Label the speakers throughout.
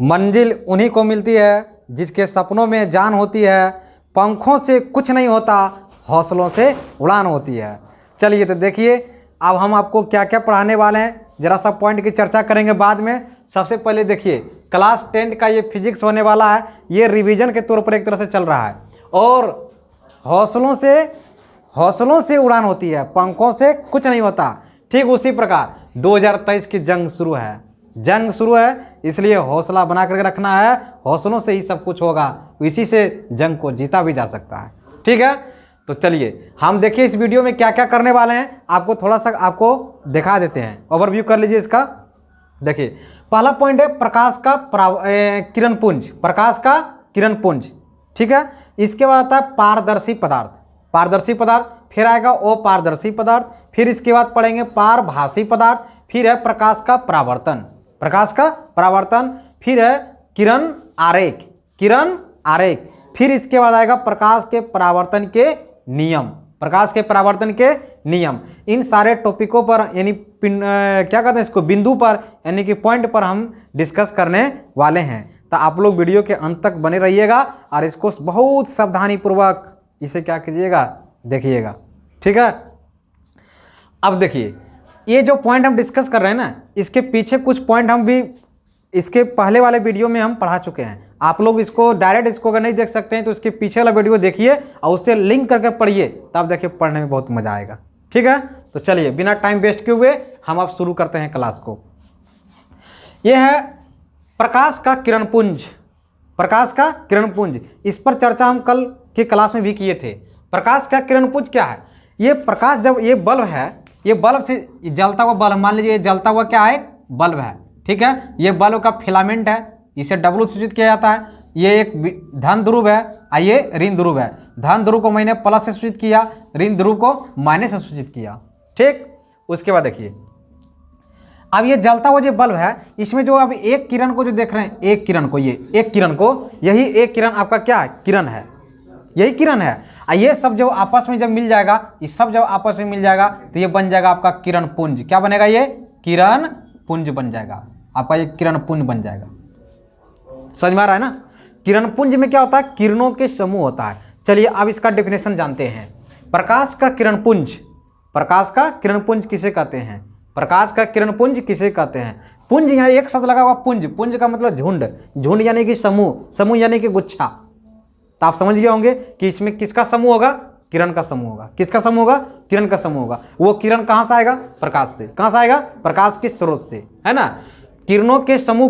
Speaker 1: मंजिल उन्हीं को मिलती है जिसके सपनों में जान होती है, पंखों से कुछ नहीं होता, हौसलों से उड़ान होती है। चलिए तो देखिए अब हम आपको क्या क्या पढ़ाने वाले हैं, ज़रा सा पॉइंट की चर्चा करेंगे बाद में। सबसे पहले देखिए क्लास 10 का ये फिजिक्स होने वाला है, ये रिवीजन के तौर पर एक तरह से चल रहा है। और हौसलों से उड़ान होती है, पंखों से कुछ नहीं होता। ठीक उसी प्रकार 2023 की जंग शुरू है, इसलिए हौसला बना करके रखना है, हौसलों से ही सब कुछ होगा, इसी से जंग को जीता भी जा सकता है। ठीक है, तो चलिए हम देखिए इस वीडियो में क्या क्या करने वाले हैं, आपको थोड़ा सा आपको दिखा देते हैं, ओवरव्यू कर लीजिए इसका। देखिए पहला पॉइंट है प्रकाश का किरण पुंज। ठीक है, इसके बाद आता है पारदर्शी पदार्थ, फिर आएगा अपारदर्शी पदार्थ, फिर इसके बाद पढ़ेंगे पारभासी पदार्थ, फिर है प्रकाश का परावर्तन, फिर है किरण आरेख, फिर इसके बाद आएगा प्रकाश के परावर्तन के नियम। इन सारे टॉपिकों पर यानी क्या कहते हैं इसको, बिंदु पर यानी कि पॉइंट पर हम डिस्कस करने वाले हैं। तो आप लोग वीडियो के अंत तक बने रहिएगा और इसको बहुत सावधानी पूर्वक इसे क्या कीजिएगा, देखिएगा। ठीक है, अब देखिए ये जो पॉइंट हम डिस्कस कर रहे हैं ना, इसके पीछे कुछ पॉइंट हम भी इसके पहले वाले वीडियो में हम पढ़ा चुके हैं। आप लोग इसको डायरेक्ट इसको अगर नहीं देख सकते हैं तो इसके पीछे वाला वीडियो देखिए और उससे लिंक करके पढ़िए, तब देखिए पढ़ने में बहुत मजा आएगा। ठीक है, तो चलिए बिना टाइम वेस्ट किए हुए हम अब शुरू करते हैं क्लास को। यह है प्रकाश का किरण पुंज। इस पर चर्चा हम कल की क्लास में भी किए थे। प्रकाश का किरण पुंज क्या है? ये प्रकाश, जब ये बल्ब है, ये बल्ब से जलता हुआ बल्ब, मान लीजिए जलता हुआ क्या है, बल्ब है। ठीक है, ये बल्ब का फिलामेंट है, इसे W सूचित किया जाता है। ये एक धन ध्रुव है और ये ऋण ध्रुव है। धन ध्रुव को मैंने प्लस से सूचित किया, ऋण ध्रुव को माइनस से सूचित किया। ठीक, उसके बाद देखिए अब ये जलता हुआ जो बल्ब है, इसमें जो अब एक किरण को जो देख रहे हैं, यही एक किरण आपका क्या है, किरण है, यही किरण है। और ये सब जो आपस में जब मिल जाएगा, तो ये बन जाएगा आपका किरण पुंज। क्या बनेगा? ये किरण पुंज बन जाएगा आपका, ये किरण पुंज बन जाएगा। समझ में आ रहा है ना? किरण पुंज में क्या होता है, किरणों के समूह होता है। चलिए अब इसका डेफिनेशन जानते हैं। प्रकाश का किरण पुंज किसे कहते हैं? पुंज यहाँ एक शब्द लगा हुआ, पुंज का मतलब झुंड यानी कि समूह यानी कि गुच्छा। तो आप समझ गए होंगे कि इसमें किसका समूह होगा, किरण का समूह होगा। किसका समूह होगा? किरण का समूह होगा। वो किरण कहाँ से आएगा? प्रकाश से। कहाँ से आएगा? प्रकाश के स्रोत से, है ना। किरणों के समूह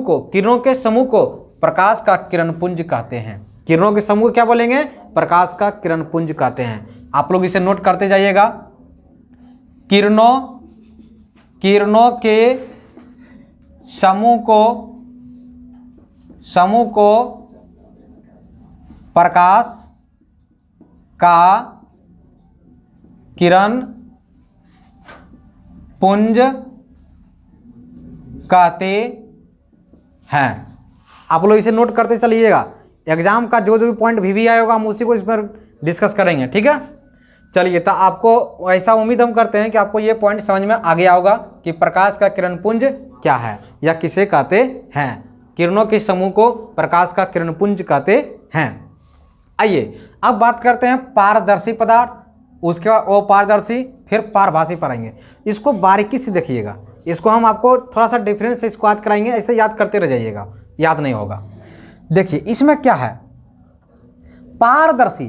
Speaker 1: को प्रकाश का किरण पुंज कहते हैं। किरणों के समूह क्या बोलेंगे? प्रकाश का किरण पुंज कहते हैं। आप लोग इसे नोट करते जाइएगा। किरणों के समूह को प्रकाश का किरण पुंज कहते हैं। आप लोग इसे नोट करते चलिएगा। एग्जाम का जो भी पॉइंट भी आया होगा हम उसी को इस पर डिस्कस करेंगे। ठीक है, चलिए तो आपको ऐसा उम्मीद हम करते हैं कि आपको ये पॉइंट समझ में आ गया होगा कि प्रकाश का किरण पुंज क्या है या किसे कहते हैं। किरणों के समूह को प्रकाश का किरण पुंज कहते हैं। आइए अब बात करते हैं पारदर्शी पदार्थ, उसके बाद अपारदर्शी, फिर पारभासी पर आएंगे। इसको बारीकी से देखिएगा, इसको हम आपको थोड़ा सा डिफरेंस से इसको याद कराएंगे, ऐसे याद करते रह जाइएगा, याद नहीं होगा। देखिए इसमें क्या है, पारदर्शी,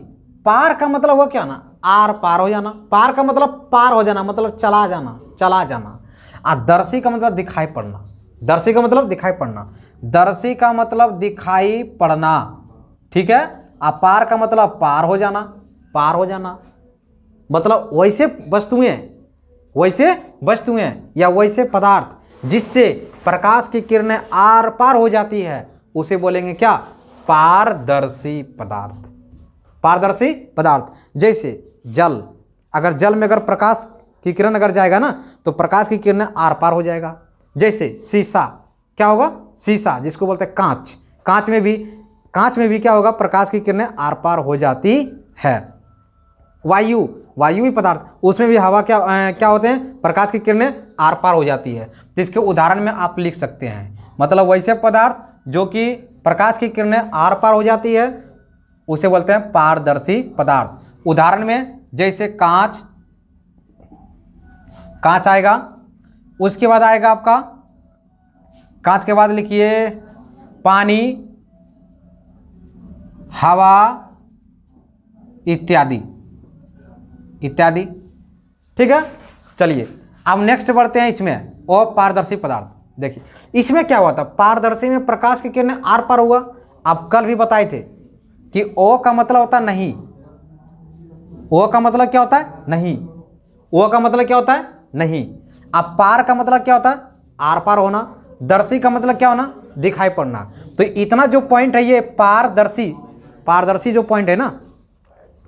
Speaker 1: पार का मतलब हुआ क्या ना, आर पार हो जाना, पार का मतलब पार हो जाना, मतलब चला जाना। और दर्शी का मतलब दिखाई पड़ना, दर्शी का मतलब दिखाई पड़ना। ठीक है, अपार का मतलब पार हो जाना, मतलब वैसे या वैसे पदार्थ जिससे प्रकाश की किरणें आर पार हो जाती है, उसे बोलेंगे क्या? पारदर्शी पदार्थ। जैसे जल, अगर जल में अगर प्रकाश की किरण अगर जाएगा ना तो प्रकाश की किरणें आर पार हो जाएगा। जैसे शीशा, क्या होगा? शीशा जिसको बोलते हैं कांच, कांच में भी क्या होगा? प्रकाश की किरणें आर पार हो जाती है। वायु भी पदार्थ, उसमें भी हवा क्या होते हैं? प्रकाश की किरणें आर पार हो जाती है। जिसके उदाहरण में आप लिख सकते हैं मतलब वैसे पदार्थ जो कि प्रकाश की किरणें आर पार हो जाती है उसे बोलते हैं पारदर्शी पदार्थ। उदाहरण में जैसे कांच, कांच आएगा, उसके बाद आएगा आपका, कांच के बाद लिखिए पानी, हवा इत्यादि इत्यादि। ठीक है, चलिए अब नेक्स्ट बढ़ते हैं इसमें अपारदर्शी पदार्थ। देखिए इसमें क्या हुआ था, पारदर्शी में प्रकाश की किरणें आर पार हुआ। आप कल भी बताए थे कि ओ का मतलब होता है नहीं, ओ का मतलब क्या होता है नहीं, ओ का मतलब क्या होता है नहीं। अब पार का मतलब क्या होता है आर पार होना, दर्शी का मतलब क्या होना दिखाई पड़ना। तो इतना जो पॉइंट है ये पारदर्शी, पारदर्शी जो पॉइंट है ना,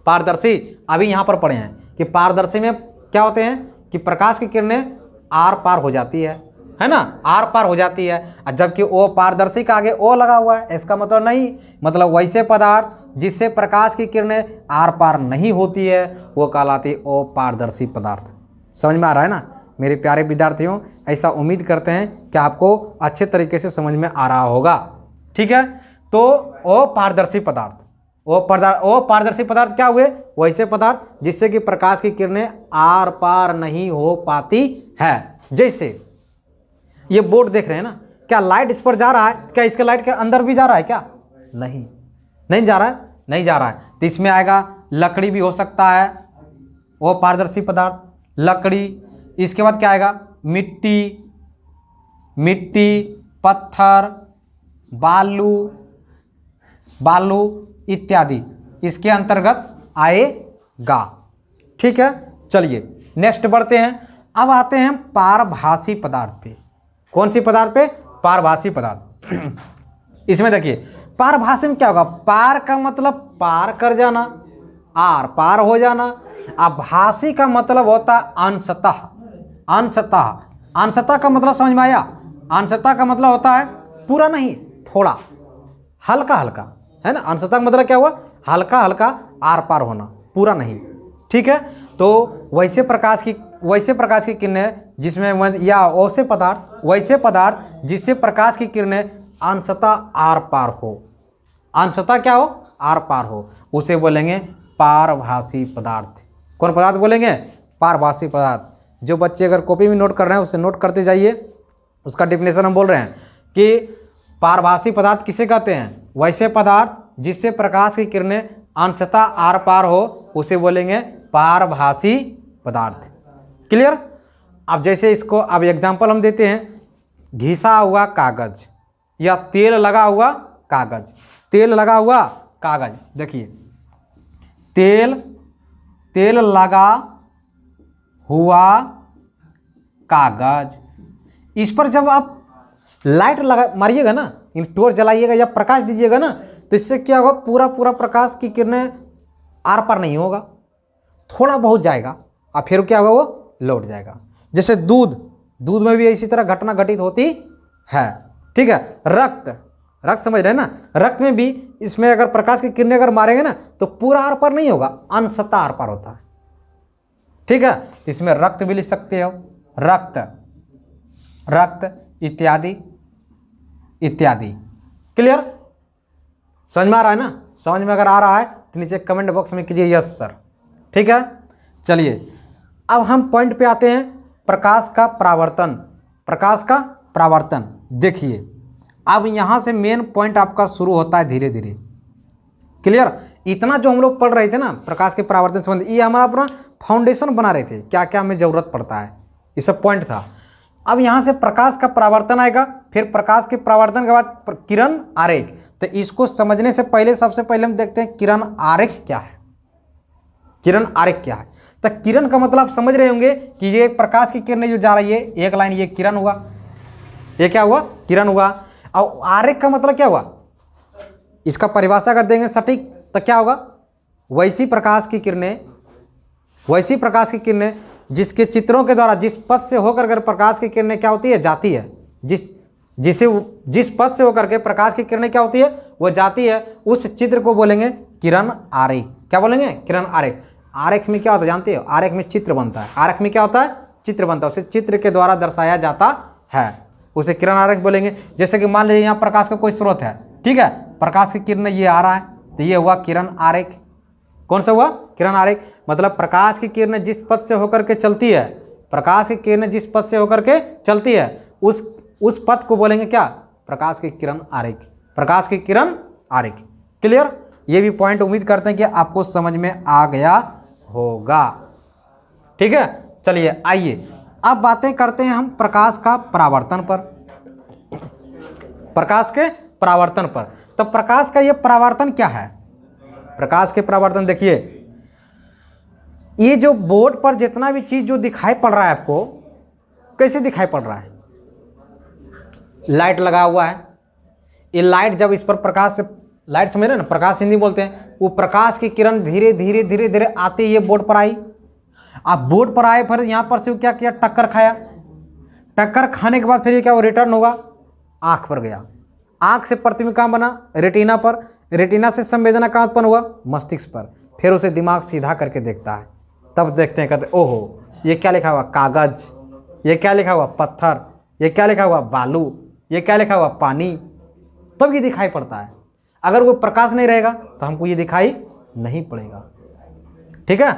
Speaker 1: पारदर्शी अभी यहाँ पर पढ़े हैं कि पारदर्शी में क्या होते हैं कि प्रकाश की किरणें आर पार हो जाती है ना, आर पार हो जाती है। जबकि ओ पारदर्शी का आगे ओ लगा हुआ है, इसका मतलब नहीं, मतलब वैसे पदार्थ जिससे प्रकाश की किरणें आर पार नहीं होती है वो कहलाती है अपारदर्शी पदार्थ। समझ में आ रहा है ना मेरे प्यारे विद्यार्थियों? ऐसा उम्मीद करते हैं कि आपको अच्छे तरीके से समझ में आ रहा होगा। ठीक है, तो अपारदर्शी पदार्थ, अपारदर्शी पदार्थ क्या हुए, वैसे पदार्थ जिससे कि प्रकाश की किरणें आर पार नहीं हो पाती है। जैसे ये बोर्ड देख रहे हैं ना, क्या लाइट इस पर जा रहा है, क्या इसके लाइट के अंदर भी जा रहा है क्या? नहीं, नहीं जा रहा है, नहीं जा रहा है। तो इसमें आएगा लकड़ी भी हो सकता है, वो पारदर्शी पदार्थ, लकड़ी। इसके बाद क्या आएगा, मिट्टी, मिट्टी, पत्थर, बालू, बालू इत्यादि इसके अंतर्गत आएगा। ठीक है, चलिए नेक्स्ट बढ़ते हैं। अब आते हैं पारभासी पदार्थ पे। कौन सी पदार्थ पे? पारभासी पदार्थ। इसमें देखिए पारभासी में क्या होगा, पार का मतलब पार कर जाना, आर पार हो जाना। अब भासी का मतलब होता है अंशतः, अंशतः, अंशतः का मतलब समझ में आया? अंशतः का मतलब होता है पूरा नहीं, थोड़ा, हल्का हल्का, है ना। अंशतः का मतलब क्या हुआ, हल्का हल्का आर पार होना, पूरा नहीं। ठीक है, तो वैसे प्रकाश की किरणें जिसमें, या वैसे पदार्थ जिससे प्रकाश की किरणें अंशतः आर पार हो, अंशतः क्या हो, आर पार हो, उसे बोलेंगे पारभासी पदार्थ। कौन पदार्थ बोलेंगे? पारभासी पदार्थ। जो बच्चे अगर कॉपी में नोट कर रहे हैं उसे नोट करते जाइए, उसका डेफिनेशन हम बोल रहे हैं कि पारभासी पदार्थ किसे कहते हैं, वैसे पदार्थ जिससे प्रकाश की किरणें अंशतः आर पार हो उसे बोलेंगे पारभासी पदार्थ। क्लियर? अब जैसे इसको अब एग्जाम्पल हम देते हैं, घिसा हुआ कागज या तेल लगा हुआ कागज, तेल लगा हुआ कागज। देखिए तेल लगा हुआ कागज, इस पर जब आप लाइट लगा मारिएगा ना, इन टॉर्च जलाइएगा या प्रकाश दीजिएगा ना, तो इससे क्या होगा, पूरा प्रकाश की किरणें आर पार नहीं होगा, थोड़ा बहुत जाएगा और फिर क्या होगा, वो लौट जाएगा। जैसे दूध में भी इसी तरह घटना घटित होती है। ठीक है, रक्त समझ रहे हैं ना, रक्त में भी इसमें अगर प्रकाश की किरणें अगर मारेंगे ना तो पूरा आर पार नहीं होगा, अंशतः आर पार होता है। ठीक है, तो इसमें रक्त भी लिख सकते हो, रक्त इत्यादि इत्यादि। क्लियर? समझ में आ रहा है ना? समझ में अगर आ रहा है तो नीचे कमेंट बॉक्स में कीजिए यस सर। ठीक है, चलिए अब हम पॉइंट पे आते हैं, प्रकाश का परावर्तन। प्रकाश का परावर्तन देखिए, अब यहाँ से मेन पॉइंट आपका शुरू होता है धीरे धीरे। क्लियर? इतना जो हम लोग पढ़ रहे थे ना प्रकाश के परावर्तन संबंधी, ये हमारा अपना फाउंडेशन बना रहे थे, क्या क्या हमें ज़रूरत पड़ता है, ये सब पॉइंट था। अब यहाँ से प्रकाश का परावर्तन आएगा, फिर प्रकाश के परावर्तन के बाद किरण आरेख। तो इसको समझने से पहले सबसे पहले हम देखते हैं किरण आरेख क्या है। किरण आरेख क्या है? तो किरण का मतलब आप समझ रहे होंगे कि ये प्रकाश की किरणें जो जा रही है, एक लाइन ये किरण हुआ, ये क्या हुआ, किरण हुआ। और आरेख का मतलब क्या हुआ, इसका परिभाषा कर देंगे सटीक तो क्या होगा, वैसी प्रकाश की किरणें जिसके चित्रों के द्वारा जिस पथ से होकर कर प्रकाश की किरणें क्या होती है, जाती है, जिस पथ से होकर के प्रकाश की किरणें क्या होती है, वो जाती है, उस चित्र को बोलेंगे किरण आरेख। क्या बोलेंगे? किरण आरेख। आरेख में क्या होता है जानते हो? आरेख में चित्र बनता है। आरेख में क्या होता है? चित्र बनता है, उसे चित्र के द्वारा दर्शाया जाता है, उसे किरण आरेख बोलेंगे। जैसे कि मान लीजिए यहाँ प्रकाश का कोई स्रोत है, ठीक है, प्रकाश की किरण ये आ रहा है, तो ये हुआ किरण आरेख। कौन सा हुआ? किरण आरेख। मतलब प्रकाश की किरण जिस पथ से होकर के चलती है, प्रकाश की किरण जिस पथ से होकर के चलती है उस पथ को बोलेंगे क्या? प्रकाश की किरण आरेख। प्रकाश की किरण आरेख। क्लियर? ये भी पॉइंट उम्मीद करते हैं कि आपको समझ में आ गया होगा। ठीक है, चलिए आइए अब बातें करते हैं हम प्रकाश का परावर्तन पर। प्रकाश के परावर्तन पर। तो प्रकाश का ये परावर्तन क्या है? प्रकाश के परावर्तन देखिए, ये जो बोर्ड पर जितना भी चीज जो दिखाई पड़ रहा है आपको, कैसे दिखाई पड़ रहा है? लाइट लगा हुआ है, ये लाइट जब इस पर प्रकाश से, लाइट समझ रहे हैं ना, प्रकाश हिंदी बोलते हैं, वो प्रकाश की किरण धीरे धीरे धीरे धीरे आते ये बोर्ड पर आई। अब बोर्ड पर आए फिर यहाँ पर से क्या किया? टक्कर खाया। टक्कर खाने के बाद फिर ये क्या, वो रिटर्न होगा, आँख पर गया। आँख से प्रतिबिंब कहाँ बना? रेटिना पर। रेटिना से संवेदना कहाँ उत्पन्न हुआ? मस्तिष्क पर। फिर उसे दिमाग सीधा करके देखता है, तब देखते हैं, कहते ओहो ये क्या लिखा हुआ? कागज। ये क्या लिखा हुआ? पत्थर। ये क्या लिखा हुआ? बालू। ये क्या लिखा हुआ? पानी। तब ये दिखाई पड़ता है। अगर वो प्रकाश नहीं रहेगा तो हमको ये दिखाई नहीं पड़ेगा। ठीक है,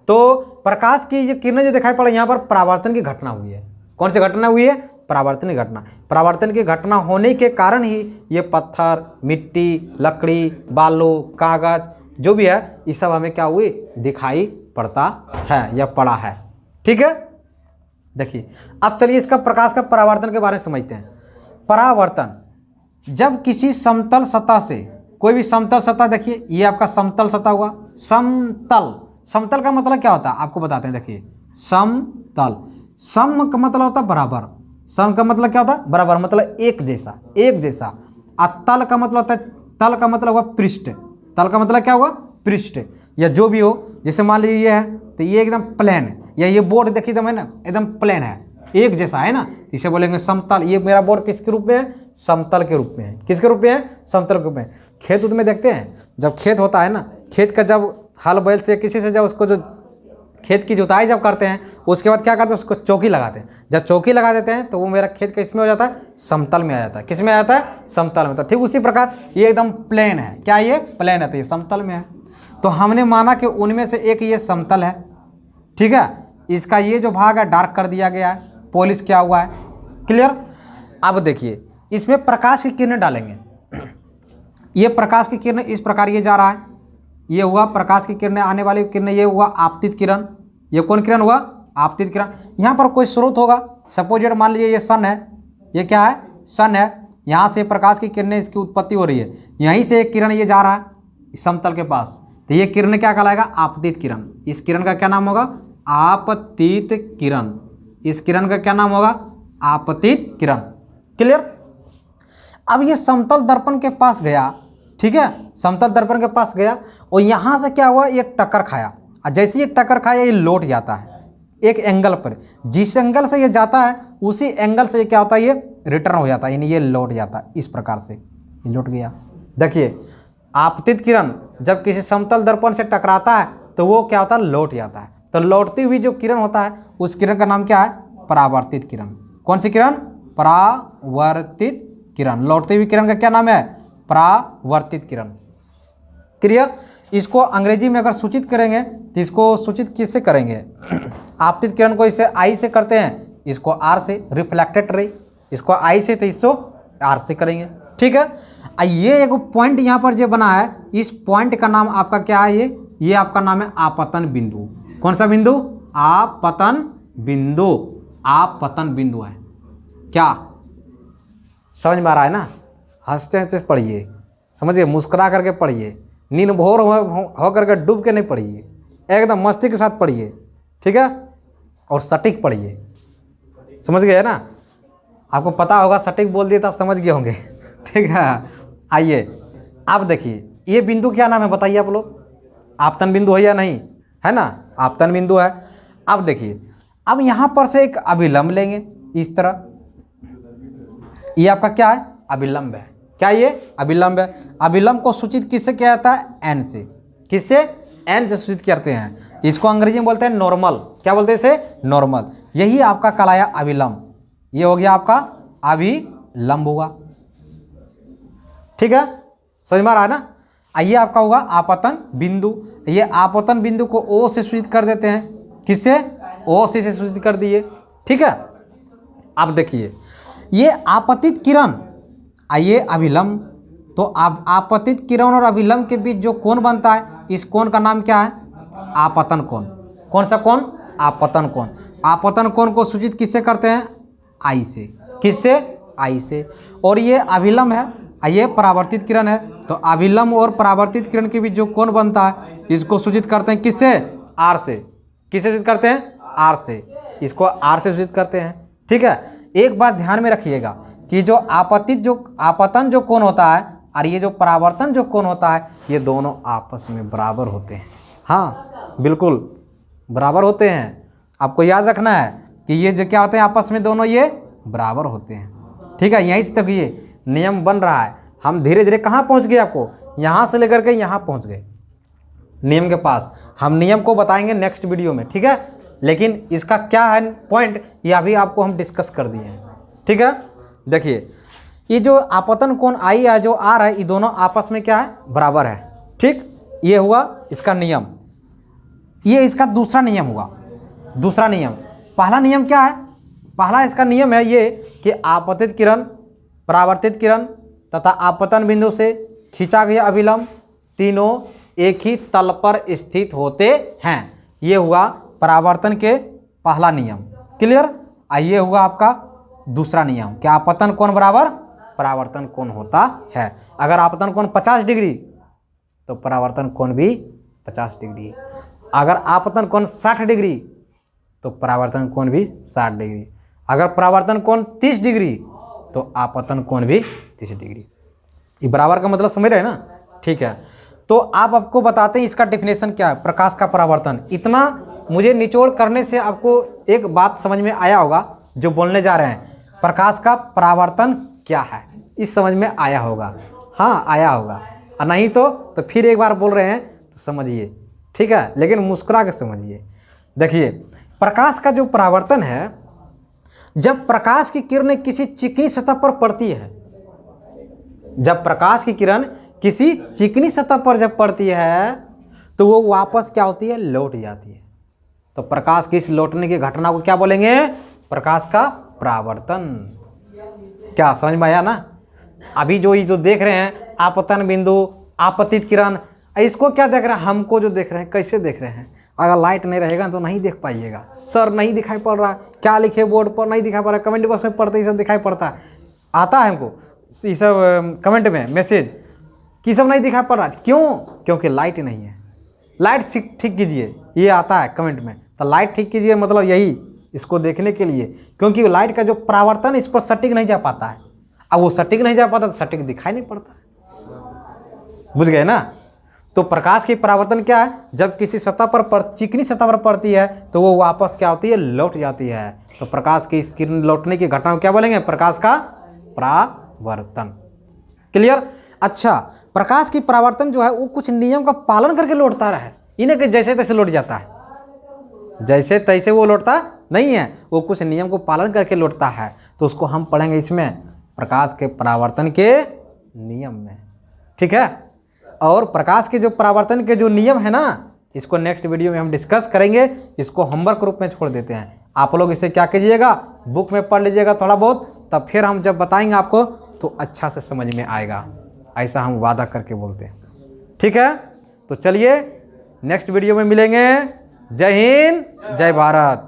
Speaker 1: तो प्रकाश की ये किरणें जो दिखाई पड़े, यहाँ पर परावर्तन की घटना हुई है। कौन सी घटना हुई है? परावर्तन की घटना। परावर्तन की घटना होने के कारण ही ये पत्थर, मिट्टी, लकड़ी, बालू, कागज जो भी है, ये सब हमें क्या हुई? दिखाई पड़ता है या पड़ा है। ठीक है, देखिए अब चलिए इसका प्रकाश का परावर्तन के बारे में समझते हैं। परावर्तन, जब किसी समतल सतह से, कोई भी समतल सतह, देखिए ये आपका समतल सतह हुआ। समतल, समतल का मतलब क्या होता है आपको बताते हैं। देखिए समतल, सम का मतलब होता है बराबर। सम का मतलब क्या होता है? बराबर, मतलब एक जैसा, एक जैसा। और तल का मतलब होता है, तल का मतलब हुआ पृष्ठ। तल का मतलब क्या हुआ? पृष्ठ, या जो भी हो। जैसे मान लीजिए ये है, तो ये एकदम प्लेन है, या ये बोर्ड देखिए एकदम है ना, एकदम प्लेन है, एक जैसा है ना, इसे बोलेंगे समतल। ये मेरा बोर्ड किसके रूप में है? समतल के रूप में है। किसके रूप में है? समतल के रूप में। खेत उत में देखते हैं, जब खेत होता है ना, खेत का जब हल बैल से किसी से जब उसको जो खेत की जुताई जब करते हैं, उसके बाद क्या करते हैं? उसको चौकी लगाते हैं। जब चौकी लगा देते हैं तो वो मेरा खेत का इसमें हो जाता है, समतल में आ जाता है। किस में आ जाता है? समतल में। तो ठीक उसी प्रकार ये एकदम प्लेन है। क्या ये? प्लेन है, तो ये समतल में है। तो हमने माना कि उनमें से एक ये समतल है। ठीक है, इसका ये जो भाग है डार्क कर दिया गया है, पॉलिश किया हुआ है। क्लियर? अब देखिए इसमें प्रकाश की किरणें डालेंगे। ये प्रकाश की किरणें इस प्रकार ये जा रहा है, ये हुआ प्रकाश की किरणें, आने वाली किरणें, ये हुआ आपतित किरण। ये कौन किरण हुआ? आपतित किरण। यहाँ पर कोई स्रोत होगा, सपोजेड मान लीजिए ये सन है, ये क्या है? सन है। यहाँ से प्रकाश की किरणें, इसकी उत्पत्ति हो रही है, यहीं से एक किरण ये जा रहा है समतल के पास, तो ये किरण क्या कहलाएगा? आपतित किरण। इस किरण का क्या नाम होगा? आपतित किरण। इस किरण का क्या नाम होगा? आपतित किरण। क्लियर? अब ये समतल दर्पण के पास गया, ठीक है, समतल दर्पण के पास गया और यहाँ से क्या हुआ? ये टक्कर खाया, और जैसे ये टक्कर खाया ये लौट जाता है एक एंगल पर। जिस एंगल से ये जाता है उसी एंगल से ये क्या होता है? ये रिटर्न हो जाता है, यानी ये लौट जाता है। इस प्रकार से ये लौट गया। देखिए आपतित किरण जब किसी समतल दर्पण से टकराता है तो वो क्या होता है? लौट जाता है। तो लौटती हुई जो किरण होता है उस किरण का नाम क्या है? परावर्तित किरण। कौन सी किरण? परावर्तित किरण। लौटती हुई किरण का क्या नाम है? परावर्तित किरण। क्लियर? इसको अंग्रेजी में अगर सूचित करेंगे तो इसको सूचित किससे करेंगे? आपतित किरण को इसे आई से करते हैं, इसको आर से। रिफ्लेक्टेड रे, इसको आई से, तो इसको आर से करेंगे। ठीक है, ये एक पॉइंट यहाँ पर जो बना है, इस पॉइंट का नाम आपका क्या है? ये आपका नाम है आपतन बिंदु। कौन सा बिंदु? आपतन बिंदु। आपतन बिंदु है। क्या समझ में आ रहा है ना? हंसते हंसते पढ़िए, समझिए, मुस्कुरा करके पढ़िए, नींद भोर हो करके डूब के नहीं पढ़िए, एकदम मस्ती के साथ पढ़िए। ठीक है, और सटीक पढ़िए। समझ गए ना? आपको पता होगा, सटीक बोल दिए तो आप समझ गए होंगे। ठीक है, आइए अब देखिए ये बिंदु क्या नाम है बताइए आप लोग? आपतन बिंदु है या नहीं? है ना, आपतन बिंदु है। अब देखिए, अब यहाँ पर से एक अभिलंब लेंगे इस तरह, ये आपका क्या है? अभिलंब है। क्या ये? अभिलंब है। अभिलंब को सूचित किससे किया जाता है? एन से। किससे? एन से सूचित करते हैं। इसको अंग्रेजी में बोलते हैं नॉर्मल। क्या बोलते हैं इसे? नॉर्मल। यही आपका कहलाया अभिलंब। ये हो गया आपका अभिलंब होगा। ठीक है, समझ में आ रहा है ना। आइए आपका होगा आपतन बिंदु। ये आपतन बिंदु को ओ से सूचित कर देते हैं। किससे? ओ से सूचित कर दिए। ठीक है, अब देखिए ये आपतित किरण, आइए अभिलंब, तो आपतित किरण और अभिलंब के बीच जो कोण बनता है, इस कोण का नाम क्या है? आपतन कोण। कौन सा कोण? आपतन कोण। आपतन कोण को सूचित किससे करते हैं? आई से। किससे? आई से। और ये अभिलंब है, ये परावर्तित किरण है, तो अभिलंब और परावर्तित किरण के बीच जो कोण बनता है, इसको सूचित करते हैं किससे? आर से। किससे सूचित करते हैं? आर से। इसको आर से सूचित करते हैं। ठीक है, एक बात ध्यान में रखिएगा कि जो आपतन जो कोण होता है और ये जो परावर्तन जो कोण होता है, ये दोनों आपस में बराबर होते हैं। हाँ बिल्कुल बराबर होते हैं। आपको याद रखना है कि ये जो क्या होते हैं आपस में दोनों ये बराबर होते हैं। ठीक है, यहीं से तक ये नियम बन रहा है। हम धीरे धीरे कहाँ पहुँच गए, आपको यहाँ से लेकर के यहाँ पहुँच गए नियम के पास। हम नियम को बताएंगे नेक्स्ट वीडियो में। ठीक है, लेकिन इसका क्या है पॉइंट, ये अभी आपको हम डिस्कस कर दिए हैं। ठीक है, देखिए ये जो आपतन कोण आई है, जो आर है, ये दोनों आपस में क्या है? बराबर है। ठीक, ये हुआ इसका नियम। ये इसका दूसरा नियम हुआ। दूसरा नियम, पहला नियम क्या है? पहला इसका नियम है ये कि आपतित किरण, परावर्तित किरण तथा आपतन बिंदु से खींचा गया अभिलंब तीनों एक ही तल पर स्थित होते हैं। ये हुआ परावर्तन के पहला नियम। क्लियर? आइए हुआ आपका दूसरा नियम कि आपतन कोण बराबर परावर्तन कोण होता है। अगर आपतन कोण 50 डिग्री तो परावर्तन कोण भी 50 डिग्री। अगर आपतन कोण 60 डिग्री तो परावर्तन कोण भी 60 डिग्री। अगर परावर्तन कोण 30 डिग्री तो आपतन कोण भी 30 डिग्री। ये बराबर का मतलब समझ रहे हैं ना? ठीक है, तो आपको बताते हैं इसका डेफिनेशन क्या है, प्रकाश का परावर्तन। इतना मुझे निचोड़ करने से आपको एक बात समझ में आया होगा जो बोलने जा रहे हैं। प्रकाश का परावर्तन क्या है, इस समझ में आया होगा। हाँ आया होगा, और नहीं तो फिर एक बार बोल रहे हैं तो समझिए। ठीक है, लेकिन मुस्कुरा के समझिए। देखिए प्रकाश का जो परावर्तन है, जब प्रकाश की किरणें किसी चिकनी सतह पर पड़ती है, जब प्रकाश की किरण किसी चिकनी सतह पर जब पड़ती है तो वो वापस क्या होती है? लौट जाती है। तो प्रकाश की इस लौटने की घटना को क्या बोलेंगे? प्रकाश का परावर्तन। क्या समझ में आया ना? अभी जो ये जो देख रहे हैं आपतन बिंदु, आपतित किरण, इसको क्या देख रहे हैं? हमको जो देख रहे हैं कैसे देख रहे हैं? अगर लाइट नहीं रहेगा तो नहीं देख पाइएगा। सर नहीं दिखाई पड़ रहा, क्या लिखे बोर्ड पर? नहीं दिखाई पड़ रहा। कमेंट बॉक्स में पढ़ते ही सब दिखाई पड़ता है, आता है हमको ये सब कमेंट में मैसेज कि सब नहीं दिखाई पड़ रहा। क्यों? क्योंकि लाइट नहीं है। लाइट ठीक कीजिए, ये आता है कमेंट में। तो लाइट ठीक कीजिए मतलब यही, इसको देखने के लिए, क्योंकि लाइट का जो परावर्तन इस पर सटीक नहीं जा पाता है। अब वो सटीक नहीं जा पाता तो सटीक दिखाई नहीं पड़ता है। बुझ गए ना? तो प्रकाश की परावर्तन क्या है? जब किसी सतह पर चिकनी सतह पर पड़ती है तो वो वापस क्या होती है? लौट जाती है। तो प्रकाश की इस किरण लौटने की घटना को क्या बोलेंगे? प्रकाश का परावर्तन। क्लियर? अच्छा, प्रकाश की परावर्तन जो है वो कुछ नियम का पालन करके लौटता रहे, इन्हें कि जैसे तैसे लौट जाता है। जैसे तैसे वो लौटता नहीं है, वो कुछ नियम को पालन करके लौटता है। तो उसको हम पढ़ेंगे इसमें प्रकाश के परावर्तन के नियम में। ठीक है, और प्रकाश के जो परावर्तन के जो नियम है ना, इसको नेक्स्ट वीडियो में हम डिस्कस करेंगे। इसको होमवर्क रूप में छोड़ देते हैं। आप लोग इसे क्या कीजिएगा? बुक में पढ़ लीजिएगा थोड़ा बहुत, तब फिर हम जब बताएंगे आपको तो अच्छा से समझ में आएगा। ऐसा हम वादा करके बोलते हैं। ठीक है, तो चलिए नेक्स्ट वीडियो में मिलेंगे। जय हिंद, जय भारत।